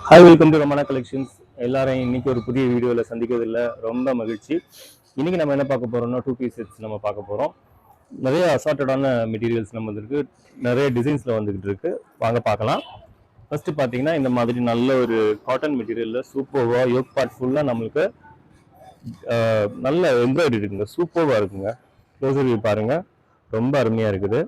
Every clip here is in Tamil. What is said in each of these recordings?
Hi, welcome to Ramana collections. எல்லாரும் இன்னைக்கு ஒரு புதிய வீடியோவில் சந்திக்கிறதுல ரொம்ப மகிழ்ச்சி. இன்னைக்கு நம்ம என்ன பார்க்க போறோம்னா, 2 பீஸ் செட்ஸ் நம்ம பார்க்க போறோம். நிறைய அசார்ட்டடான மெட்டீரியல்ஸ் நம்ம வந்துருக்கு, நிறைய டிசைன்ஸ்ல வந்துகிட்டு இருக்கு. வாங்க பார்க்கலாம். ஃபர்ஸ்ட் பார்த்தீங்கன்னா, இந்த மாதிரி நல்ல ஒரு காட்டன் மெட்டீரியல்ல சூப்பர்வா யோக் பார்ட் ஃபுல்லா நம்மளுக்கு நல்ல எம்ப்ராய்டரி இருக்குங்க, சூப்பர்வா இருக்குங்க. க்ளோசர் வியூ பாருங்க, ரொம்ப அருமையா இருக்குது.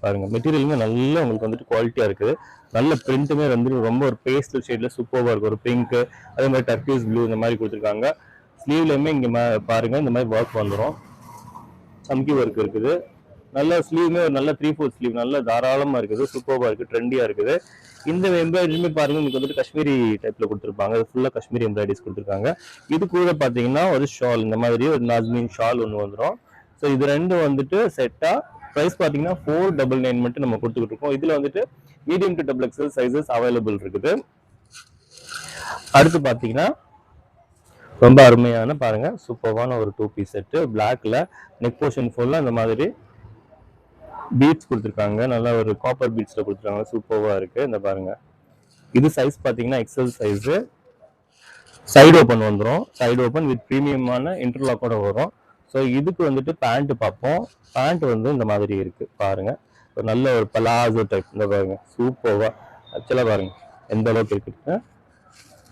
பாருங்க, மெட்டீரியலுமே நல்ல உங்களுக்கு வந்துட்டு குவாலிட்டியா இருக்குது. நல்ல பிரிண்ட்டுமே வந்து ரொம்ப ஒரு பேஸ்டல் ஷேட்ல சூப்பர்வா இருக்கு. ஒரு பிங்க், அதே மாதிரி டர்க்கியூஸ் ப்ளூ இந்த மாதிரி கொடுத்துருக்காங்க. ஸ்லீவ்லயுமே இங்க பாருங்க, இந்த மாதிரி ஒர்க் வந்துடும், சம்கி ஒர்க் இருக்குது. நல்ல ஸ்லீவ்மே ஒரு நல்ல 3/4 ஸ்லீவ், நல்ல தாராளமா இருக்குது, சூப்பர்வா இருக்கு, ட்ரெண்டியா இருக்குது. இந்த எம்ப்ராய்டரியுமே பாருங்க, உங்களுக்கு வந்துட்டு காஷ்மீரி டைப்ல கொடுத்துருப்பாங்க. ஃபுல்லா காஷ்மீரி எம்ப்ராய்டரிஸ் கொடுத்துருக்காங்க. இது கூட பாத்தீங்கன்னா ஒரு ஷால், இந்த மாதிரி ஒரு நாஸ்மின் ஷால் ஒன்று வந்துடும். ஸோ இது ரெண்டும் வந்துட்டு செட்டா ப்ரைஸ் பார்த்தீங்கன்னா 499 மட்டும் நம்ம கொடுத்துக்கிட்டு இருக்கோம். இதுல வந்துட்டு medium to double XL sizes available இருக்குது. அடுத்து பார்த்தீங்கன்னா ரொம்ப அருமையான பாருங்க, சூப்பர்வான ஒரு 2 பீஸ் செட்டு. பிளாக்ல நெக் போர்ஷன் ஃபுல்லா இந்த மாதிரி பீட்ஸ் கொடுத்துருக்காங்க. நல்லா ஒரு காப்பர் பீட்ஸ்ல கொடுத்துருக்காங்க, சூப்பர்வா இருக்கு. இந்த பாருங்க, இது சைஸ் பார்த்தீங்கன்னா எக்ஸல் சைஸ். சைடு ஓப்பன் வந்துடும், சைடு ஓப்பன் வித் ப்ரீமியமான இன்டர்லாக்கோட வரும். ஸோ இதுக்கு வந்துட்டு பேண்ட் பார்ப்போம். பேண்ட் வந்து இந்த மாதிரி இருக்கு பாருங்க, ஒரு நல்ல ஒரு பலாசோ டைப். இந்த பாருங்க, சூப்பர்வா ஆக்சுவலா பாருங்க எந்த அளவுக்கு இருக்கு,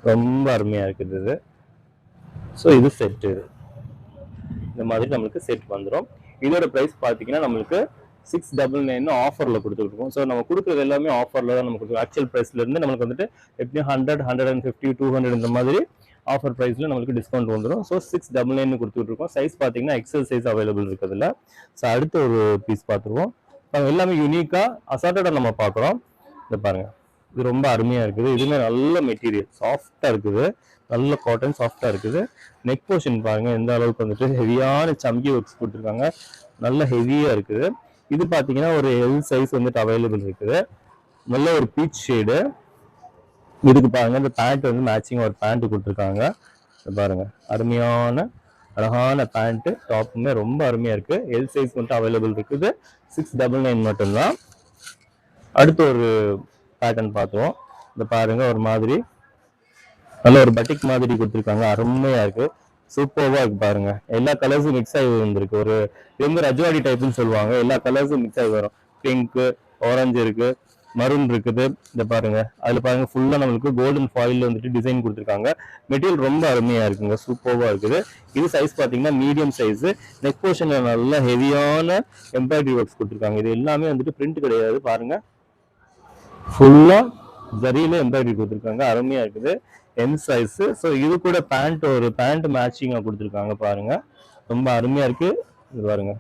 ரொம்ப அருமையா இருக்குது இது. ஸோ இது செட்டு, இந்த மாதிரி நம்மளுக்கு செட் வந்துடும். இதோட ப்ரைஸ் பார்த்தீங்கன்னா நம்மளுக்கு 699 ஆஃபர்ல கொடுத்துருக்கோம். ஸோ நம்ம கொடுக்குறது எல்லாமே ஆஃபர்ல தான் நம்ம கொடுக்குறோம். ஆக்சுவல் ப்ரைஸ்ல இருந்து நம்மளுக்கு வந்துட்டு எப்படியும் 100, 150, 200 இந்த மாதிரி ஆஃபர் ப்ரைஸ்ல நம்மளுக்கு டிஸ்கவுண்ட் வந்துடும். ஸோ 699 கொடுத்துட்டு இருக்கோம். சைஸ் பார்த்தீங்கன்னா எக்ஸல் சைஸ் அவைலபிள் இருக்குதுல்ல. ஸோ அடுத்த ஒரு பீஸ் பார்த்துருவோம். எல்லாமே யூனிக்கா அசார்ட்டடா நம்ம பார்க்குறோம். இதை பாருங்க, இது ரொம்ப அருமையா இருக்குது. இதுவுமே நல்ல மெட்டீரியல், சாஃப்டா இருக்குது, நல்ல காட்டன் சாஃப்டா இருக்குது. நெக் போர்ஷன் பாருங்க எந்த அளவுக்கு வந்துட்டு ஹெவியான சம்கி ஒர்க்ஸ் கொடுத்துருக்காங்க, நல்ல ஹெவியா இருக்குது. இது பாத்தீங்கன்னா ஒரு எல் சைஸ் வந்துட்டு அவைலபிள் இருக்குது. நல்ல ஒரு பீச் ஷேடு. இதுக்கு பாருங்க, இந்த பேண்ட் வந்து மேட்சிங் ஒரு பேண்ட் கொடுத்துருக்காங்க. பாருங்க, அருமையான அழகான பேண்ட், டாப்புமே ரொம்ப அருமையா இருக்கு. எல் சைஸ் வந்துட்டு அவைலபிள் இருக்குது. 699 மட்டும்தான். அடுத்து ஒரு பேட்டர்ன் பார்த்தோம். இந்த பாருங்க, ஒரு மாதிரி நல்ல ஒரு பட்டிக் மாதிரி கொடுத்துருக்காங்க, அருமையா இருக்கு, சூப்பர்வா இருக்கு. பாருங்க, எல்லா கலர்ஸும் மிக்ஸ் ஆகி வந்திருக்கு. ஒரு இது ரஜ்வாடி டைப்னு சொல்லுவாங்க, எல்லா கலர்ஸும் மிக்ஸ் ஆகி வரும். பிங்க், ஆரஞ்சு இருக்கு, மரூன் இருக்குது. இந்த பாருங்க, அதுல பாருங்க ஃபுல்லா நம்மளுக்கு கோல்டன் ஃபாயில் வந்துட்டு டிசைன் கொடுத்துருக்காங்க. மெட்டீரியல் ரொம்ப அருமையா இருக்குங்க, சூப்பர்வா இருக்குது. இது சைஸ் பாத்தீங்கன்னா மீடியம் சைஸ். நெக் போர்ஷன்ல நல்ல ஹெவியான எம்ப்ராய்டரி ஒர்க்ஸ் கொடுத்துருக்காங்க. இது எல்லாமே வந்துட்டு பிரிண்ட் கிடையாது, பாருங்க ஃபுல்லா ஜரியில எம்ப்ராய்டரி கொடுத்துருக்காங்க, அருமையா இருக்குது. M size. ஸோ இது கூட பேண்ட், ஒரு பேண்ட் மேட்சிங்கா கொடுத்துருக்காங்க பாருங்க, ரொம்ப அருமையா இருக்கு. இது பாருங்க.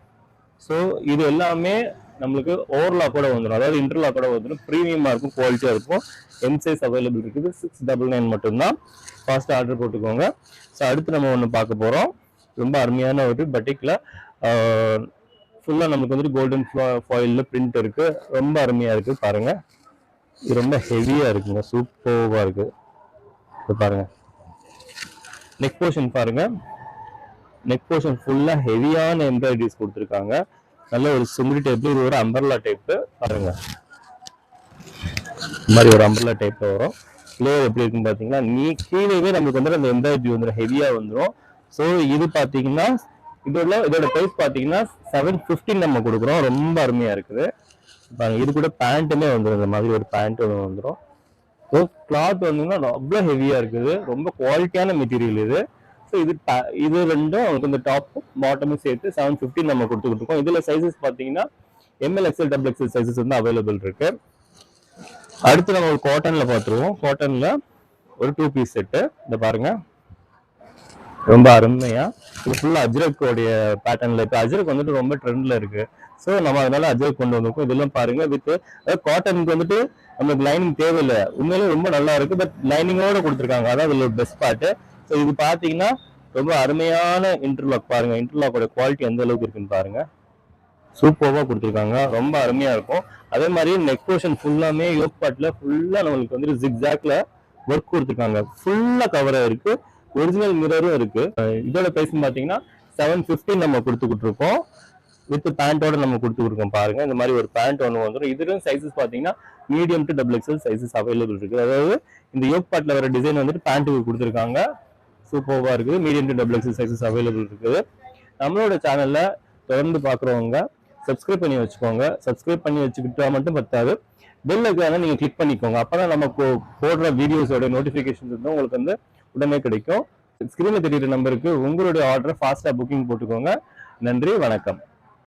ஸோ இது எல்லாமே நம்மளுக்கு ஓவர்லாக் கூட வந்துடும், அதாவது இன்டர்லாக் கூட வந்துடும். ப்ரீமியமா இருக்கும், குவாலிட்டியா இருக்கும். எம் சைஸ் அவைலபிள் இருக்குது. 699 மட்டும்தான். ஃபாஸ்ட் ஆர்டர் போட்டுக்கோங்க. ஸோ அடுத்து நம்ம ஒன்று பார்க்க போறோம். ரொம்ப அருமையான ஒரு பட்டிக்ல ஃபுல்லா நமக்கு வந்துட்டு கோல்டன் ஃபாயில்ல பிரிண்ட் இருக்கு, ரொம்ப அருமையா இருக்கு. பாருங்க, இது ரொம்ப ஹெவியா இருக்குங்க, சூப்பர்வா இருக்கு. பாருங்க, நெக் போர்ஷன் பாருங்க, நெக் போர்ஷன் ஃபுல்லா ஹெவியான எம்ப்ராய்டரிஸ் கொடுத்துருக்காங்க. நல்ல ஒரு சுங்குடி டைப்ல, இது ஒரு அம்பர்லா டைப். பாருங்க, இந்த மாதிரி ஒரு அம்பர்லா டைப்ல வரும். ஃப்ளேவர் எப்படி இருக்குன்னு பாத்தீங்கன்னா, நீ கீழே நமக்கு வந்து அந்த எம்ப்ராய்டரி வந்துடும், ஹெவியா வந்துடும். ஸோ இது பாத்தீங்கன்னா இதோட பிரைஸ் பாத்தீங்கன்னா 715 நம்ம கொடுக்குறோம். ரொம்ப அருமையா இருக்குது. பாருங்க, இது கூட பேண்ட்டுமே வந்துடும், இந்த மாதிரி ஒரு பேண்ட் ஒன்று வந்துடும். ஸோ கிளாத் வந்தீங்கன்னா அவ்வளோ ஹெவியா இருக்குது, ரொம்ப குவாலிட்டியான மெட்டீரியல் இது. ஸோ இது ரெண்டும் உங்களுக்கு இந்த டாப் பாட்டமும் சேர்த்து 715 நம்ம கொடுத்துக்கிட்டு இருக்கோம். இதுல சைசஸ் பார்த்தீங்கன்னா ML, XL, double XL sizes வந்து அவைலபிள் இருக்கு. அடுத்து நம்ம ஒரு காட்டன்ல பார்த்துருவோம். காட்டன்ல ஒரு 2 பீஸ் செட்டு. இந்த பாருங்க, ரொம்ப அருமையா இது ஃபுல்லா அஜ்ரக்கோடைய பேட்டர்ன்ல இருக்கு. அஜ்ரக் வந்துட்டு ரொம்ப ட்ரெண்ட்ல இருக்கு. ஸோ நம்ம அதனால அஜ்ரக் கொண்டு வந்திருக்கோம். இதெல்லாம் பாருங்க, வித் காட்டனுக்கு வந்துட்டு நமக்கு லைனிங் தேவையில்லை. உண்மையிலே ரொம்ப நல்லா இருக்கு, பட் லைனிங்கோட கொடுத்துருக்காங்க, அதான் இதுல பெஸ்ட் பார்ட். ஸோ இது பாத்தீங்கன்னா ரொம்ப அருமையான இன்டர்லாக். பாருங்க, இன்டர்லாக்கோட குவாலிட்டி எந்த அளவுக்கு இருக்குன்னு பாருங்க, சூப்பர்வா கொடுத்துருக்காங்க, ரொம்ப அருமையா இருக்கும். அதே மாதிரி நெக் போர்ஷன் ஃபுல்லாமே யோக் பார்ட்ல ஃபுல்லா நம்மளுக்கு வந்துட்டு ஜிக்ஜாக்ல ஒர்க் கொடுத்துருக்காங்க, ஃபுல்லா கவர் ஆயிருக்கு. ஒரிஜினல் மிரரும் இருக்கு. இதோட பிரைஸ் பாத்தீங்கன்னா 715 நம்ம கொடுத்துக்கிட்டு இருக்கோம். வித் பேண்டோட நம்ம கொடுத்துருக்கோம் பாருங்க. இந்த மாதிரி ஒரு பேண்ட் ஒன்று வந்துடும். இதுல சைஸஸ் பார்த்தீங்கன்னா medium to double XL sizes available இருக்கு. அதாவது இந்த யோக் பார்ட்ல வர டிசைன் வந்துட்டு பேண்ட்டுக்கு கொடுத்துருக்காங்க. சூப்பர்வா இருக்குது. Medium to double XL sizes available இருக்குது. நம்மளோட சேனல்ல தொடர்ந்து பார்க்குறவங்க சப்ஸ்கிரைப் பண்ணி வச்சுக்கோங்க. சப்ஸ்கிரைப் பண்ணி வச்சுக்கிட்டா மட்டும் பத்தாது, பெல் ஐக்கானை நீங்க கிளிக் பண்ணிக்கோங்க. அப்பதான் நமக்கு போடுற வீடியோஸோட நோட்டிபிகேஷன் வந்து உங்களுக்கு வந்து உடனே கிடைக்கும். ஸ்கிரீன்ல தெரியுற நம்பருக்கு உங்களுடைய ஆர்டரை ஃபாஸ்டா புக்கிங் போட்டுக்கோங்க. நன்றி, வணக்கம்.